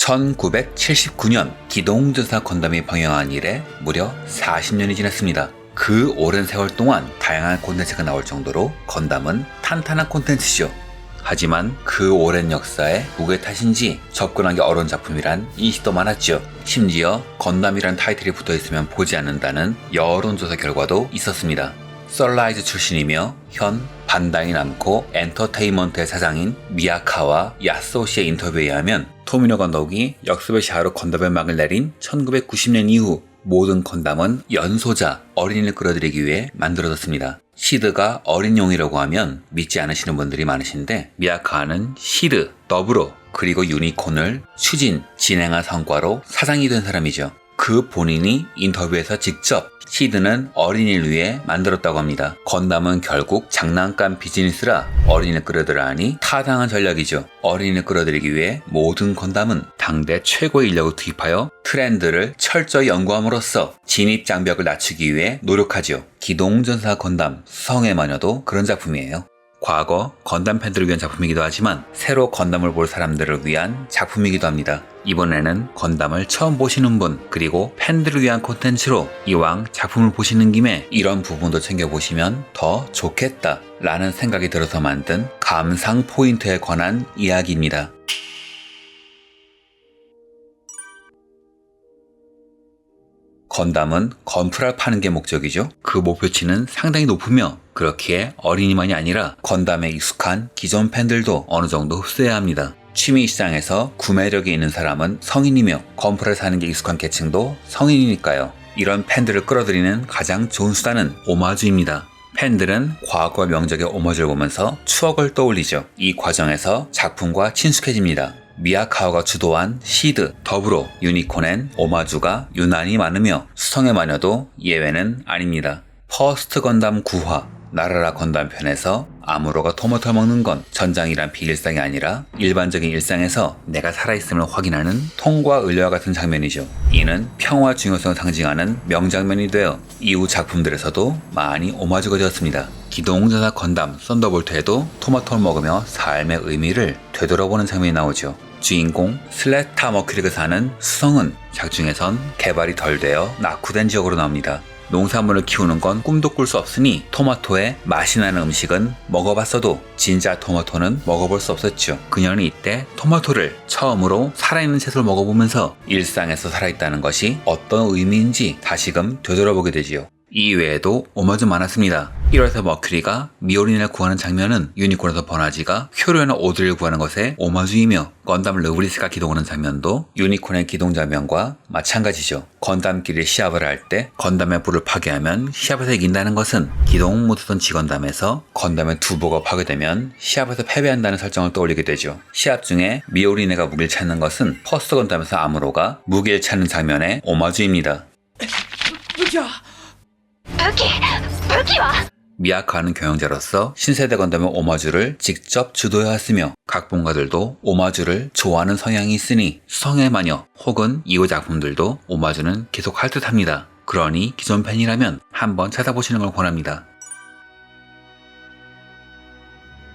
1979년 기동전사 건담이 방영한 이래 무려 40년이 지났습니다. 그 오랜 세월 동안 다양한 콘텐츠가 나올 정도로 건담은 탄탄한 콘텐츠죠. 하지만 그 오랜 역사에 무게 탓인지 접근하기 어려운 작품이란 인식도 많았죠. 심지어 건담이란 타이틀이 붙어있으면 보지 않는다는 여론조사 결과도 있었습니다. 썰라이즈 출신이며 현 반다이 남코 엔터테인먼트의 사장인 미야카와 야스오 씨의 인터뷰에 의하면 토미노 건덕이 역습의 샤아로 건담의 막을 내린 1990년 이후 모든 건담은 연소자, 어린이를 끌어들이기 위해 만들어졌습니다. 시드가 어린용이라고 하면 믿지 않으시는 분들이 많으신데 미야카는 시드, 더불어 그리고 유니콘을 추진, 진행한 성과로 사장이 된 사람이죠. 그 본인이 인터뷰에서 직접 시드는 어린이를 위해 만들었다고 합니다. 건담은 결국 장난감 비즈니스라 어린이를 끌어들여 하니 타당한 전략이죠. 어린이를 끌어들이기 위해 모든 건담은 당대 최고의 인력을 투입하여 트렌드를 철저히 연구함으로써 진입 장벽을 낮추기 위해 노력하죠. 기동전사 건담 수성의 마녀도 그런 작품이에요. 과거 건담 팬들을 위한 작품이기도 하지만 새로 건담을 볼 사람들을 위한 작품이기도 합니다. 이번에는 건담을 처음 보시는 분 그리고 팬들을 위한 콘텐츠로 이왕 작품을 보시는 김에 이런 부분도 챙겨보시면 더 좋겠다 라는 생각이 들어서 만든 감상 포인트에 관한 이야기입니다. 건담은 건프라를 파는 게 목적이죠. 그 목표치는 상당히 높으며 그렇기에 어린이만이 아니라 건담에 익숙한 기존 팬들도 어느 정도 흡수해야 합니다. 취미 시장에서 구매력이 있는 사람은 성인이며 건프라를 사는 게 익숙한 계층도 성인이니까요. 이런 팬들을 끌어들이는 가장 좋은 수단은 오마주입니다. 팬들은 과거 명작의 오마주를 보면서 추억을 떠올리죠. 이 과정에서 작품과 친숙해집니다. 미야카와가 주도한 시드, 더불어 유니콘엔 오마주가 유난히 많으며 수성의 마녀도 예외는 아닙니다. 퍼스트 건담 9화 나라라 건담 편에서 아무로가 토마토를 먹는 건 전장이란 비일상이 아니라 일반적인 일상에서 내가 살아있음을 확인하는 통과 의뢰와 같은 장면이죠. 이는 평화 중요성을 상징하는 명장면이 되어 이후 작품들에서도 많이 오마주가 되었습니다. 기동전사 건담 썬더볼트에도 토마토를 먹으며 삶의 의미를 되돌아보는 장면이 나오죠. 주인공 슬레타 머큐리가 사는 수성은 작중에선 개발이 덜 되어 낙후된 지역으로 나옵니다. 농산물을 키우는 건 꿈도 꿀 수 없으니 토마토에 맛이 나는 음식은 먹어봤어도 진짜 토마토는 먹어볼 수 없었죠. 그녀는 이때 토마토를 처음으로 살아있는 채소를 먹어보면서 일상에서 살아있다는 것이 어떤 의미인지 다시금 되돌아보게 되지요. 이 외에도 오마주 많았습니다. 1화에서 머큐리가 미오린을 구하는 장면은 유니콘에서 버나지가 큐르나 오드를 구하는 것에 오마주이며 건담 르브리스가 기동하는 장면도 유니콘의 기동 장면과 마찬가지죠. 건담끼리 시합을 할 때 건담의 불을 파괴하면 시합에서 이긴다는 것은 기동 못하던 지건담에서 건담의 두부가 파괴되면 시합에서 패배한다는 설정을 떠올리게 되죠. 시합 중에 미오리네가 무기를 찾는 것은 퍼스트 건담에서 아무로가 무기를 찾는 장면의 오마주입니다. 미야카는 경영자로서 신세대 건담의 오마주를 직접 주도해왔으며 각본가들도 오마주를 좋아하는 성향이 있으니 수성의 마녀 혹은 이후 작품들도 오마주는 계속 할 듯합니다. 그러니 기존 팬이라면 한번 찾아보시는 걸 권합니다.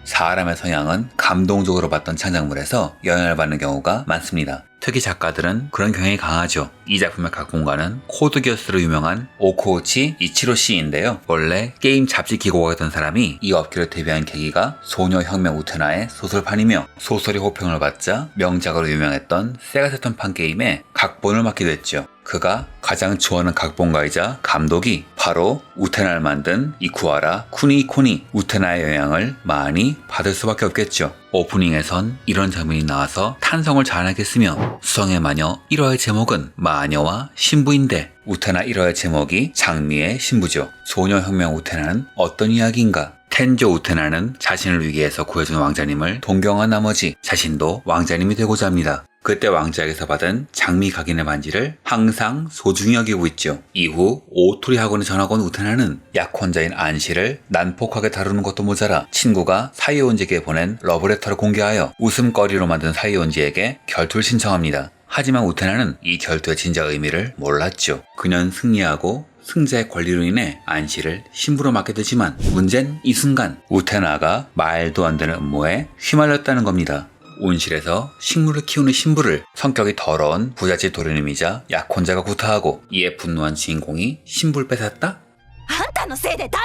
사람의 성향은 감동적으로 봤던 창작물에서 영향을 받는 경우가 많습니다. 특히 작가들은 그런 경향이 강하죠. 이 작품의 각본가는 코드기어스로 유명한 오코우치 이치로 씨인데요. 원래 게임 잡지 기고가였던 사람이 이 업계로 데뷔한 계기가 소녀혁명 우테나의 소설판이며 소설이 호평을 받자 명작으로 유명했던 세가 세턴판 게임에 각본을 맡게 됐죠. 그가 가장 좋아하는 각본가이자 감독이 바로 우테나를 만든 이쿠하라 쿠니코니 우테나의 영향을 많이 받을 수밖에 없겠죠. 오프닝에선 이런 장면이 나와서 탄성을 자아내겠으며 수성의 마녀 1화의 제목은 마녀와 신부인데 우테나 1화의 제목이 장미의 신부죠. 소녀혁명 우테나는 어떤 이야기인가? 텐조 우테나는 자신을 위기에서 구해준 왕자님을 동경한 나머지 자신도 왕자님이 되고자 합니다. 그때 왕자에게서 받은 장미 각인의 반지를 항상 소중히 여기고 있죠. 이후 오토리 학원에 전학 온 우테나는 약혼자인 안시를 난폭하게 다루는 것도 모자라 친구가 사이온지에게 보낸 러브레터를 공개하여 웃음거리로 만든 사이온지에게 결투를 신청합니다. 하지만 우테나는 이 결투의 진짜 의미를 몰랐죠. 그녀는 승리하고 승자의 권리로 인해 안시를 신부로 맡게 되지만 문제는 이 순간 우테나가 말도 안 되는 음모에 휘말렸다는 겁니다. 온실에서 식물을 키우는 신부를 성격이 더러운 부잣집 도련님이자 약혼자가 구타하고 이에 분노한 주인공이 신부를 뺏었다? あんたのせいで台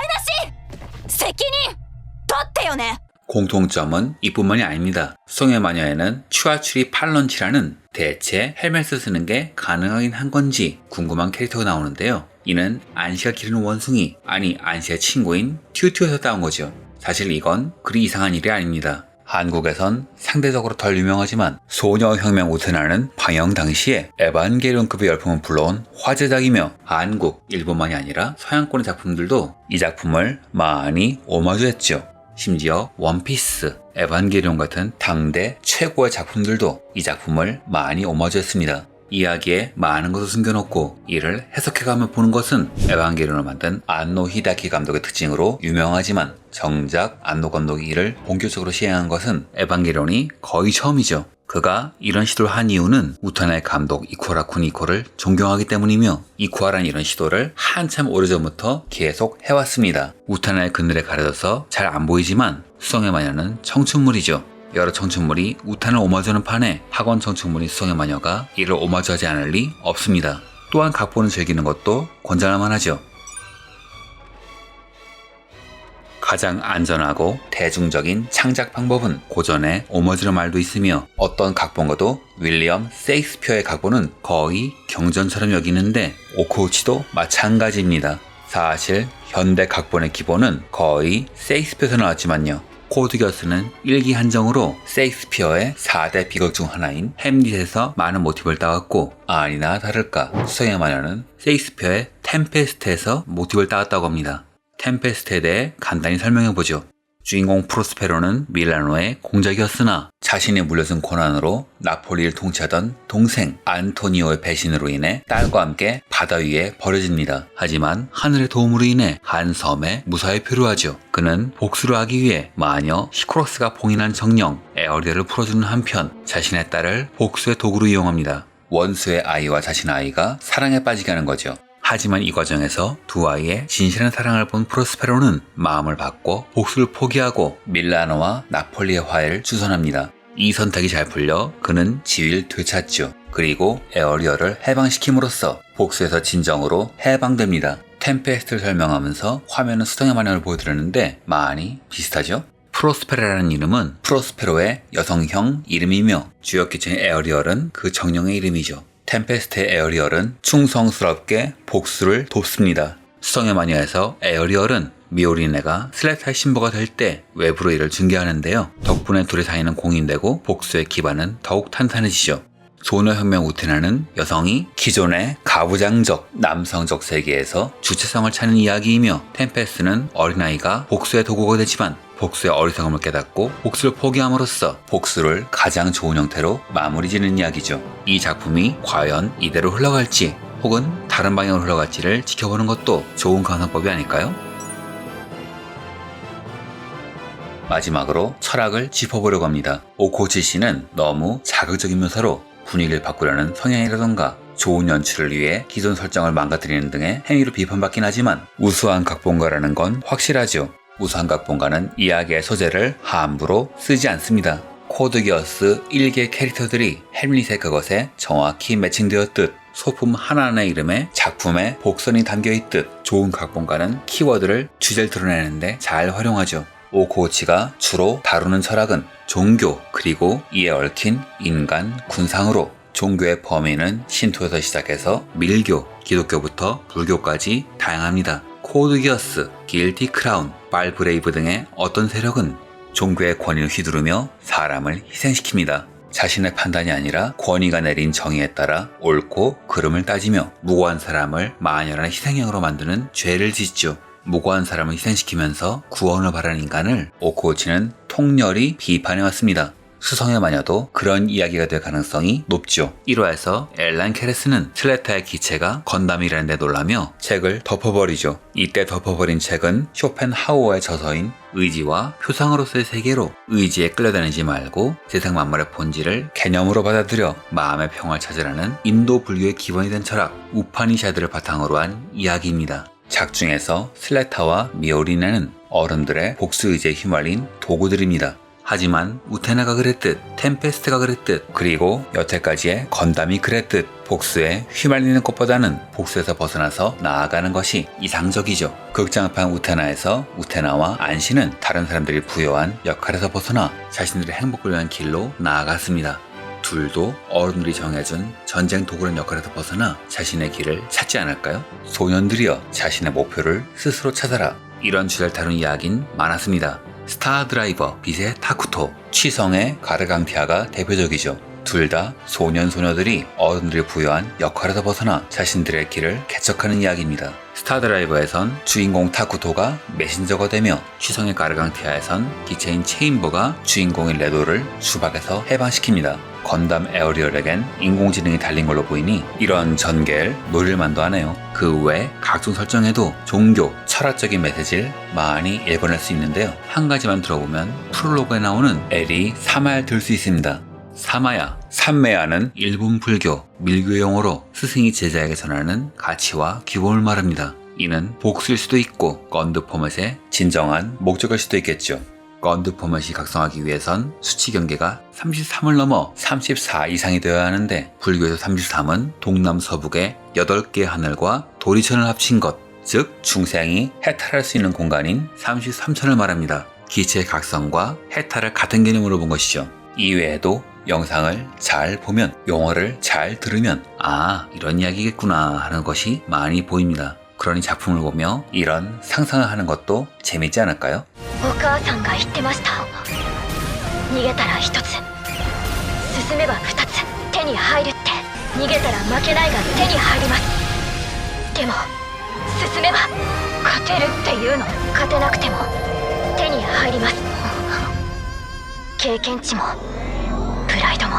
無し責任取ってよね 공통점은 이뿐만이 아닙니다. 수성의 마녀에는 추아추리 팔런치라는 대체 헬멧을 쓰는 게 가능하긴 한 건지 궁금한 캐릭터가 나오는데요. 이는 안시가 기르는 원숭이, 아니 안시의 친구인 튜튜에서 따온 거죠. 사실 이건 그리 이상한 일이 아닙니다. 한국에선 상대적으로 덜 유명하지만 소녀혁명 우테나는 방영 당시에 에반게리온급의 열풍을 불러온 화제작이며 한국, 일본만이 아니라 서양권의 작품들도 이 작품을 많이 오마주했죠. 심지어 원피스, 에반게리온 같은 당대 최고의 작품들도 이 작품을 많이 오마주했습니다. 이야기에 많은 것을 숨겨놓고 이를 해석해가며 보는 것은 에반게리온을 만든 안노 히데아키 감독의 특징으로 유명하지만 정작 안노 감독이 이를 본격적으로 시행한 것은 에반게리온이 거의 처음이죠. 그가 이런 시도를 한 이유는 우타나의 감독 이쿠하라 쿠니코를 존경하기 때문이며 이쿠하라는 이런 시도를 한참 오래전부터 계속 해왔습니다. 우타나의 그늘에 가려져서 잘 안 보이지만 수성의 마녀는 청춘물이죠. 여러 청춘물이 우탄을 오마주하는 판에 학원 청춘물인 수성의 마녀가 이를 오마주하지 않을 리 없습니다. 또한 각본을 즐기는 것도 권장할 만하죠. 가장 안전하고 대중적인 창작 방법은 고전의 오마주라는 말도 있으며 어떤 각본가도 윌리엄 세익스피어의 각본은 거의 경전처럼 여기는데 오쿠우치도 마찬가지입니다. 사실 현대 각본의 기본은 거의 세익스피어에서 나왔지만요. 코드겨스는 일기 한정으로 세익스피어의 4대 비극 중 하나인 햄릿에서 많은 모티브를 따왔고 아니나 다를까 수성의 마녀는 세익스피어의 템페스트에서 모티브를 따왔다고 합니다. 템페스트에 대해 간단히 설명해보죠. 주인공 프로스페로는 밀라노의 공작이었으나 자신이 물려준 고난으로 나폴리를 통치하던 동생 안토니오의 배신으로 인해 딸과 함께 바다 위에 버려집니다. 하지만 하늘의 도움으로 인해 한 섬에 무사히 표류하죠. 그는 복수를 하기 위해 마녀 시크로스가 봉인한 정령 에어리어를 풀어주는 한편 자신의 딸을 복수의 도구로 이용합니다. 원수의 아이와 자신의 아이가 사랑에 빠지게 하는 거죠. 하지만 이 과정에서 두 아이의 진실한 사랑을 본 프로스페로는 마음을 바꿔 복수를 포기하고 밀라노와 나폴리의 화해를 주선합니다. 이 선택이 잘 풀려 그는 지위를 되찾죠. 그리고 에어리어를 해방시킴으로써 복수에서 진정으로 해방됩니다. 템페스트를 설명하면서 화면은 수성의 마녀를 보여드렸는데 많이 비슷하죠? 프로스페라라는 이름은 프로스페로의 여성형 이름이며 주역 기체인 에어리얼은 그 정령의 이름이죠. 템페스트의 에어리얼은 충성스럽게 복수를 돕습니다. 수성의 마녀에서 에어리얼은 미오리네가 슬레타의 신부가 될 때 외부로 이를 중개하는데요. 덕분에 둘의 사이는 공인되고 복수의 기반은 더욱 탄탄해지죠. 소녀혁명 우테나는 여성이 기존의 가부장적, 남성적 세계에서 주체성을 찾는 이야기이며 템페스트는 어린아이가 복수의 도구가 되지만 복수의 어리석음을 깨닫고 복수를 포기함으로써 복수를 가장 좋은 형태로 마무리 짓는 이야기죠. 이 작품이 과연 이대로 흘러갈지 혹은 다른 방향으로 흘러갈지를 지켜보는 것도 좋은 감상법이 아닐까요? 마지막으로 철학을 짚어보려고 합니다. 오코치 씨는 너무 자극적인 묘사로 분위기를 바꾸려는 성향이라던가 좋은 연출을 위해 기존 설정을 망가뜨리는 등의 행위로 비판받긴 하지만 우수한 각본가라는 건 확실하죠. 우수한 각본가는 이야기의 소재를 함부로 쓰지 않습니다. 코드기어스 1개 캐릭터들이 햄릿의 그것에 정확히 매칭되었듯 소품 하나하나의 이름에 작품의 복선이 담겨있듯 좋은 각본가는 키워드를 주제를 드러내는데 잘 활용하죠. 오코우치가 주로 다루는 철학은 종교 그리고 이에 얽힌 인간 군상으로 종교의 범위는 신토에서 시작해서 밀교, 기독교부터 불교까지 다양합니다. 코드기어스, 길티 크라운, 발브레이브 등의 어떤 세력은 종교의 권위를 휘두르며 사람을 희생시킵니다. 자신의 판단이 아니라 권위가 내린 정의에 따라 옳고 그름을 따지며 무고한 사람을 마녀라는 희생양으로 만드는 죄를 짓죠. 무고한 사람을 희생시키면서 구원을 바라는 인간을 오코우치는 통렬히 비판해왔습니다. 수성의 마녀도 그런 이야기가 될 가능성이 높죠. 1화에서 엘란 케레스는 슬레타의 기체가 건담이라는 데 놀라며 책을 덮어버리죠. 이때 덮어버린 책은 쇼펜하우어의 저서인 의지와 표상으로서의 세계로 의지에 끌려다니지 말고 세상 만물의 본질을 개념으로 받아들여 마음의 평화를 찾으라는 인도 불교의 기본이 된 철학 우파니샤드를 바탕으로 한 이야기입니다. 작중에서 슬레타와 미오리네는 어른들의 복수 의지에 휘말린 도구들입니다. 하지만 우테나가 그랬듯, 템페스트가 그랬듯, 그리고 여태까지의 건담이 그랬듯 복수에 휘말리는 것보다는 복수에서 벗어나서 나아가는 것이 이상적이죠. 극장판 우테나에서 우테나와 안시는 다른 사람들이 부여한 역할에서 벗어나 자신들의 행복을 위한 길로 나아갔습니다. 둘도 어른들이 정해준 전쟁 도구란 역할에서 벗어나 자신의 길을 찾지 않을까요? 소년들이여 자신의 목표를 스스로 찾아라. 이런 주제를 다룬 이야기는 많았습니다. 스타 드라이버 빛의 타쿠토, 취성의 가르강티아가 대표적이죠. 둘 다 소년 소녀들이 어른들이 부여한 역할에서 벗어나 자신들의 길을 개척하는 이야기입니다. 스타 드라이버에선 주인공 타쿠토가 메신저가 되며 취성의 가르강티아에선 기체인 체인버가 주인공인 레도를 수박에서 해방시킵니다. 건담 에어리얼에겐 인공지능이 달린 걸로 보이니 이런 전개를 노릴만도 하네요. 그 외 각종 설정에도 종교, 철학적인 메시지를 많이 읽어낼 수 있는데요. 한 가지만 들어보면 프롤로그에 나오는 엘이 사마야를 들 수 있습니다. 사마야, 삼매야는 일본 불교, 밀교의 용어로 스승이 제자에게 전하는 가치와 규범을 말합니다. 이는 복수일 수도 있고 건드 포맷의 진정한 목적일 수도 있겠죠. 건드 포맷이 각성하기 위해선 수치 경계가 33을 넘어 34 이상이 되어야 하는데 불교에서 33은 동남서북의 8개의 하늘과 도리천을 합친 것, 즉 중생이 해탈할 수 있는 공간인 33천을 말합니다. 기체의 각성과 해탈을 같은 개념으로 본 것이죠. 이외에도 영상을 잘 보면, 용어를 잘 들으면 아, 이런 이야기겠구나 하는 것이 많이 보입니다. 그러니 작품을 보며 이런 상상을 하는 것도 재밌지 않을까요? お母さんが言ってました。逃げたら一つ、進めば二つ手に入るって。逃げたら負けないが手に入ります。でも進めば勝てるっていうの。勝てなくても手に入ります。経験値もプライドも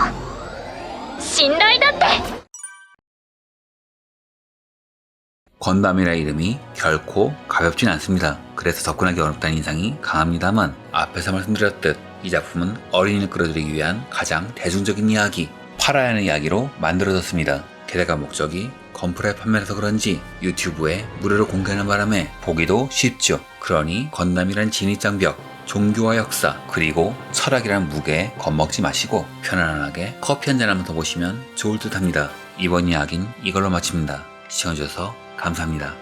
信頼だって。 건담이라 이름이 결코 가볍진 않습니다. 그래서 접근하기 어렵다는 인상이 강합니다만 앞에서 말씀드렸듯 이 작품은 어린이를 끌어들이기 위한 가장 대중적인 이야기, 팔아야 하는 이야기로 만들어졌습니다. 게다가 목적이 건프라의 판매라서 그런지 유튜브에 무료로 공개하는 바람에 보기도 쉽죠. 그러니 건담이란 진입장벽, 종교와 역사, 그리고 철학이란 무게에 겁먹지 마시고 편안하게 커피 한잔 하면서 보시면 좋을 듯 합니다. 이번 이야기는 이걸로 마칩니다. 시청해주셔서 감사합니다.